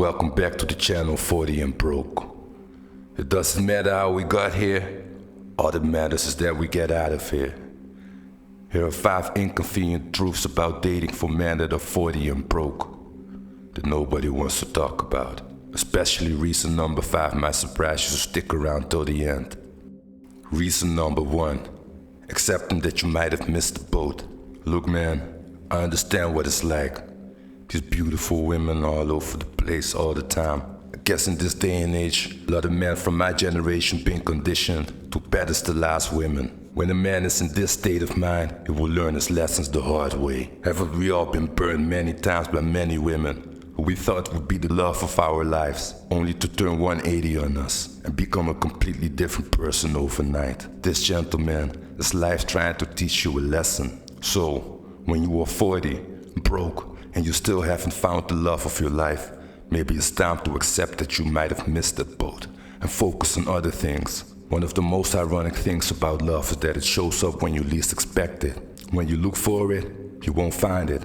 Welcome back to the channel 40 and Broke. It doesn't matter how we got here, all that matters is that we get out of here. Here are 5 inconvenient truths about dating for men that are 40 and broke that nobody wants to talk about. Especially reason number 5 might surprise you, so stick around till the end. Reason number 1, accepting that you might have missed the boat. Look man, I understand what it's like. These beautiful women all over the place all the time. I guess in this day and age, a lot of men from my generation being conditioned to pedestalize women. When a man is in this state of mind, he will learn his lessons the hard way. Haven't we all been burned many times by many women who we thought would be the love of our lives, only to turn 180 on us and become a completely different person overnight? This gentleman is life trying to teach you a lesson. So, when you are 40, broke, and you still haven't found the love of your life, maybe it's time to accept that you might have missed that boat and focus on other things. One of the most ironic things about love is that it shows up when you least expect it. When you look for it, you won't find it.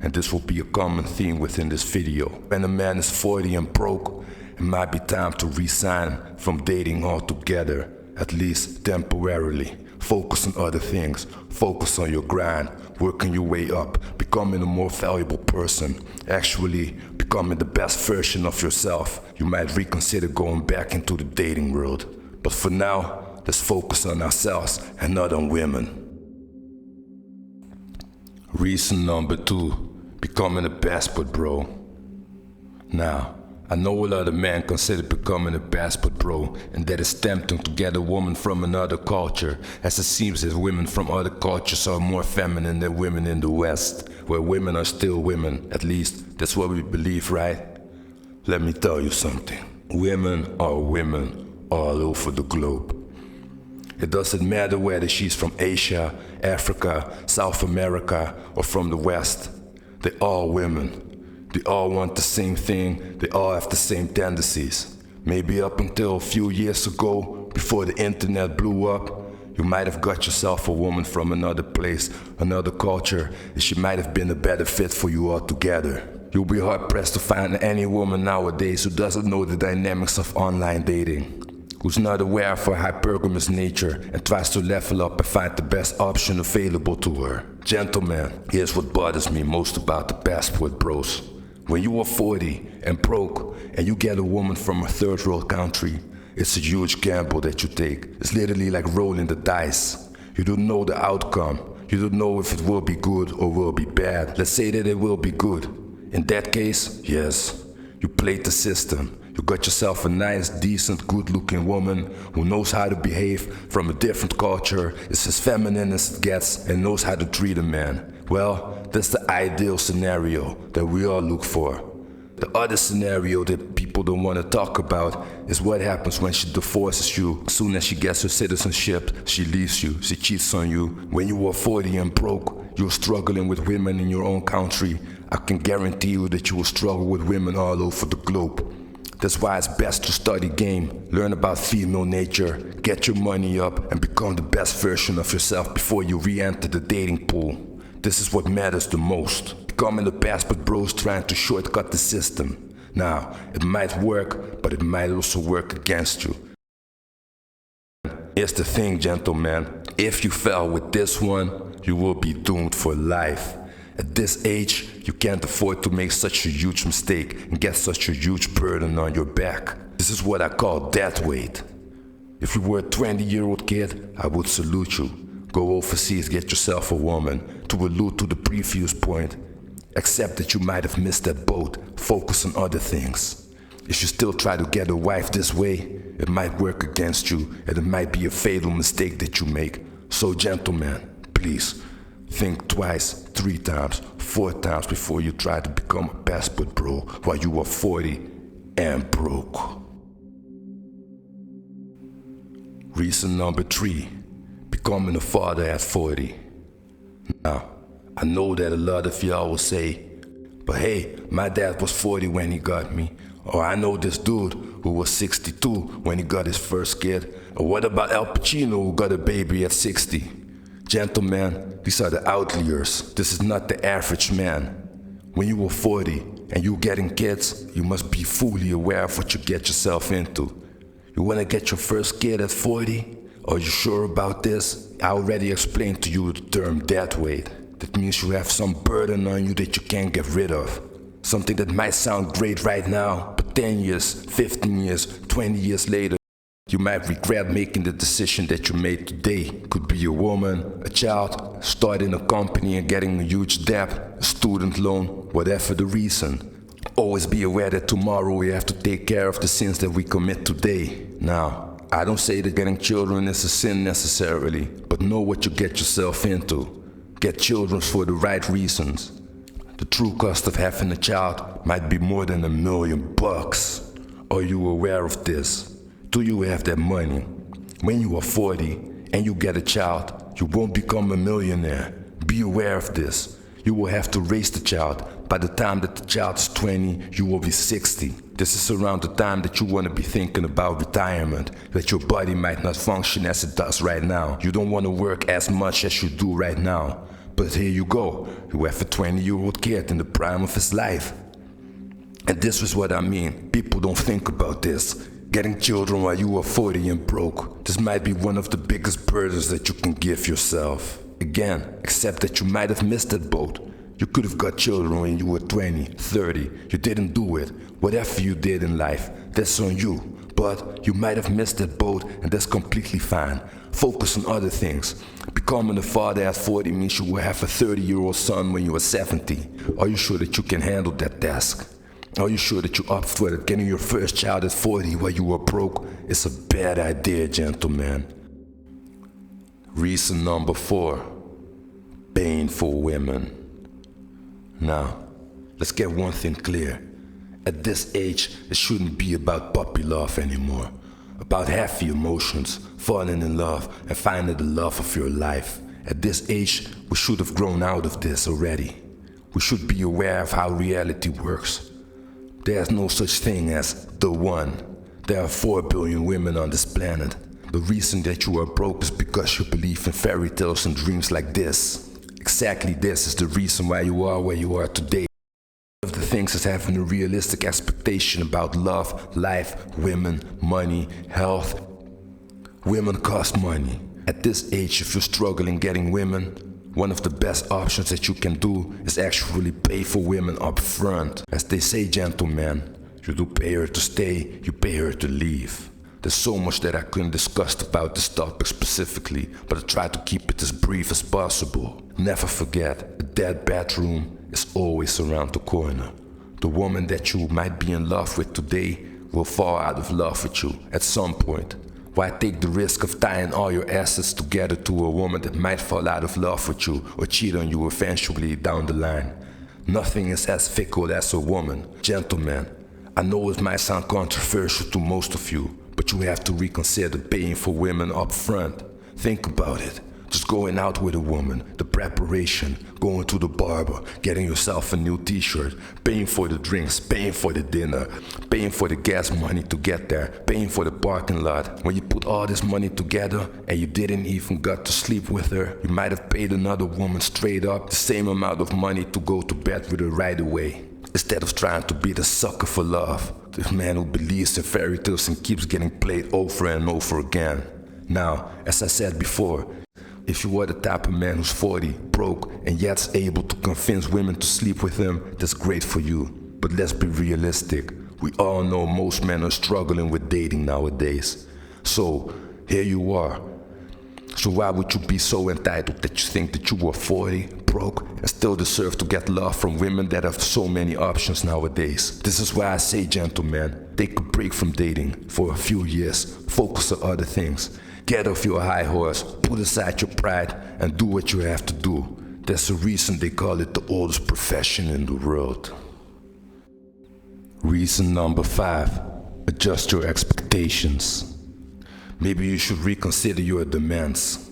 And this will be a common theme within this video. When a man is 40 and broke, it might be time to resign from dating altogether, at least temporarily. Focus on other things. Focus on your grind, working your way up, becoming a more valuable person, actually becoming the best version of yourself. You might reconsider going back into the dating world. But for now, let's focus on ourselves and not on women. Reason number 2, becoming a passport bro. Now, I know a lot of men consider becoming a passport bro, and that it's tempting to get a woman from another culture, as it seems that women from other cultures are more feminine than women in the West, where women are still women. At least, that's what we believe, right? Let me tell you something. Women are women all over the globe. It doesn't matter whether she's from Asia, Africa, South America, or from the West. They're all women. They all want the same thing, they all have the same tendencies. Maybe up until a few years ago, before the internet blew up, you might have got yourself a woman from another place, another culture, and she might have been a better fit for you altogether. You'll be hard pressed to find any woman nowadays who doesn't know the dynamics of online dating, who's not aware of her hypergamous nature and tries to level up and find the best option available to her. Gentlemen, here's what bothers me most about the passport bros. When you are 40 and broke and you get a woman from a third world country, it's a huge gamble that you take. It's literally like rolling the dice. You don't know the outcome. You don't know if it will be good or will be bad. Let's say that it will be good. In that case, yes, you played the system. You got yourself a nice, decent, good-looking woman who knows how to behave from a different culture, is as feminine as it gets, and knows how to treat a man. Well, that's the ideal scenario that we all look for. The other scenario that people don't want to talk about is what happens when she divorces you. As soon as she gets her citizenship, she leaves you, she cheats on you. When you are 40 and broke, you're struggling with women in your own country. I can guarantee you that you will struggle with women all over the globe. That's why it's best to study game, learn about female nature, get your money up, and become the best version of yourself before you re-enter the dating pool. This is what matters the most. Becoming a passport bro is trying to shortcut the system. Now, it might work, but it might also work against you. Here's the thing, gentlemen. If you fell with this one, you will be doomed for life. At this age, you can't afford to make such a huge mistake and get such a huge burden on your back. This is what I call death weight. If you were a 20-year-old kid, I would salute you. Go overseas, get yourself a woman. To allude to the previous point, accept that you might have missed that boat. Focus on other things. If you still try to get a wife this way, it might work against you, and it might be a fatal mistake that you make. So gentlemen, please, think twice, 3 times, 4 times before you try to become a passport bro while you are 40 and broke. Reason number 3, becoming a father at 40. Now, I know that a lot of y'all will say, but hey, my dad was 40 when he got me. Or I know this dude who was 62 when he got his first kid. Or what about Al Pacino who got a baby at 60? Gentlemen, these are the outliers. This is not the average man. When you were 40, and you getting kids, you must be fully aware of what you get yourself into. You wanna get your first kid at 40? Are you sure about this? I already explained to you the term dead weight. That means you have some burden on you that you can't get rid of. Something that might sound great right now, but 10 years, 15 years, 20 years later, you might regret making the decision that you made today. Could be a woman, a child, starting a company and getting a huge debt, a student loan, whatever the reason. Always be aware that tomorrow we have to take care of the sins that we commit today. Now, I don't say that getting children is a sin necessarily, but know what you get yourself into. Get children for the right reasons. The true cost of having a child might be more than $1 million. Are you aware of this? Do you have that money? When you are 40 and you get a child, you won't become a millionaire. Be aware of this. You will have to raise the child. By the time that the child is 20, you will be 60. This is around the time that you want to be thinking about retirement, that your body might not function as it does right now. You don't want to work as much as you do right now. But here you go. You have a 20-year-old kid in the prime of his life. And this is what I mean. People don't think about this. Getting children while you are 40 and broke. This might be one of the biggest burdens that you can give yourself. Again, except that you might have missed that boat. You could have got children when you were 20, 30. You didn't do it. Whatever you did in life, that's on you. But you might have missed that boat, and that's completely fine. Focus on other things. Becoming a father at 40 means you will have a 30-year-old son when you are 70. Are you sure that you can handle that task? Are you sure that you're up for it? Getting your first child at 40 while you are broke is a bad idea, gentlemen. Reason number 4, paying for women. Now, let's get one thing clear. At this age, it shouldn't be about puppy love anymore. About happy emotions, falling in love, and finding the love of your life. At this age, we should have grown out of this already. We should be aware of how reality works. There's no such thing as the one. There are 4 billion women on this planet. The reason that you are broke is because you believe in fairy tales and dreams like this. Exactly this is the reason why you are where you are today. One of the things is having a realistic expectation about love, life, women, money, health. Women cost money. At this age, if you're struggling getting women, one of the best options that you can do is actually pay for women up front. As they say, gentlemen, you do pay her to stay, you pay her to leave. There's so much that I couldn't discuss about this topic specifically, but I try to keep it as brief as possible. Never forget, a dead bedroom is always around the corner. The woman that you might be in love with today will fall out of love with you at some point. Why take the risk of tying all your assets together to a woman that might fall out of love with you or cheat on you eventually down the line? Nothing is as fickle as a woman. Gentlemen, I know it might sound controversial to most of you, but you have to reconsider paying for women up front. Think about it. Just going out with a woman, the preparation, going to the barber, getting yourself a new t-shirt, paying for the drinks, paying for the dinner, paying for the gas money to get there, paying for the parking lot. When you put all this money together and you didn't even get to sleep with her, you might have paid another woman straight up the same amount of money to go to bed with her right away. Instead of trying to be the sucker for love, this man who believes in fairy tales and keeps getting played over and over again. Now, as I said before, if you are the type of man who's 40, broke, and yet able to convince women to sleep with him, that's great for you. But let's be realistic. We all know most men are struggling with dating nowadays. So, here you are. So why would you be so entitled that you think that you are 40, broke, and still deserve to get love from women that have so many options nowadays? This is why I say, gentlemen, take a break from dating for a few years. Focus on other things. Get off your high horse, put aside your pride, and do what you have to do. There's a reason they call it the oldest profession in the world. Reason number 5, adjust your expectations. Maybe you should reconsider your demands.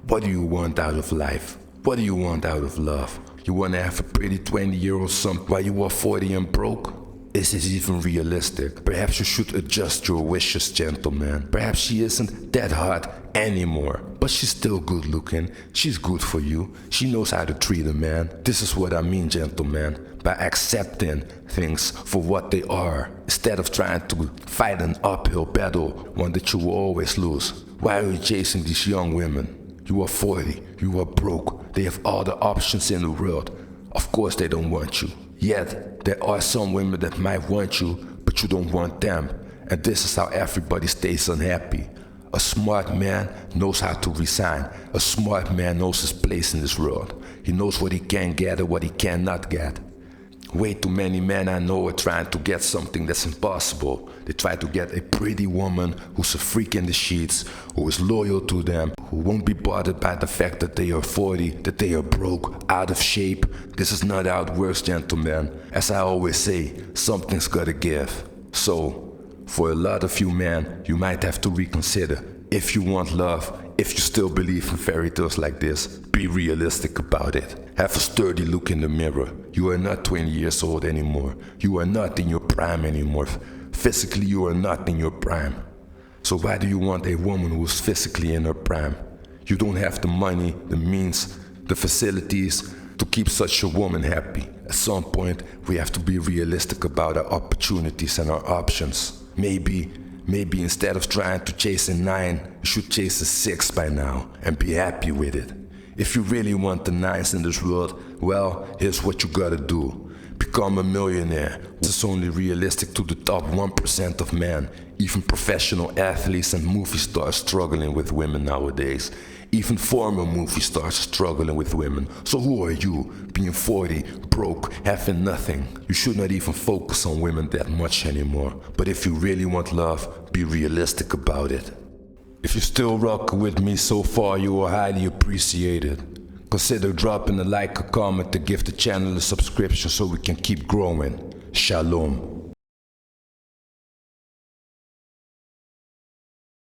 What do you want out of life? What do you want out of love? You want to have a pretty 20-year-old son while you are 40 and broke? Is it even realistic? Perhaps you should adjust your wishes, gentleman. Perhaps she isn't that hot anymore, but she's still good looking. She's good for you. She knows how to treat a man. This is what I mean, gentleman. By accepting things for what they are, instead of trying to fight an uphill battle, one that you will always lose. Why are you chasing these young women? You are 40, you are broke, they have all the options in the world. Of course they don't want you. Yet, there are some women that might want you, but you don't want them. And this is how everybody stays unhappy. A smart man knows how to resign. A smart man knows his place in this world. He knows what he can get and what he cannot get. Way too many men I know are trying to get something that's impossible. They try to get a pretty woman who's a freak in the sheets, who is loyal to them, who won't be bothered by the fact that they are 40, that they are broke, out of shape. This is not how it works, gentlemen. As I always say, something's gotta give. So, for a lot of you men, you might have to reconsider. If you want love, if you still believe in fairy tales like this, be realistic about it. Have a sturdy look in the mirror. You are not 20 years old anymore. You are not in your prime anymore. Physically, you are not in your prime. So why do you want a woman who is physically in her prime? You don't have the money, the means, the facilities to keep such a woman happy. At some point, we have to be realistic about our opportunities and our options. Maybe instead of trying to chase a 9, you should chase a 6 by now and be happy with it. If you really want the 9s in this world, well, here's what you gotta do. Become a millionaire. This is only realistic to the top 1% of men. Even professional athletes and movie stars struggling with women nowadays. Even former movie stars struggling with women. So who are you, being 40, broke, having nothing? You should not even focus on women that much anymore. But if you really want love, be realistic about it. If you're still rocking with me so far, you are highly appreciated. Consider dropping a like, a comment, to give the channel a subscription so we can keep growing. Shalom.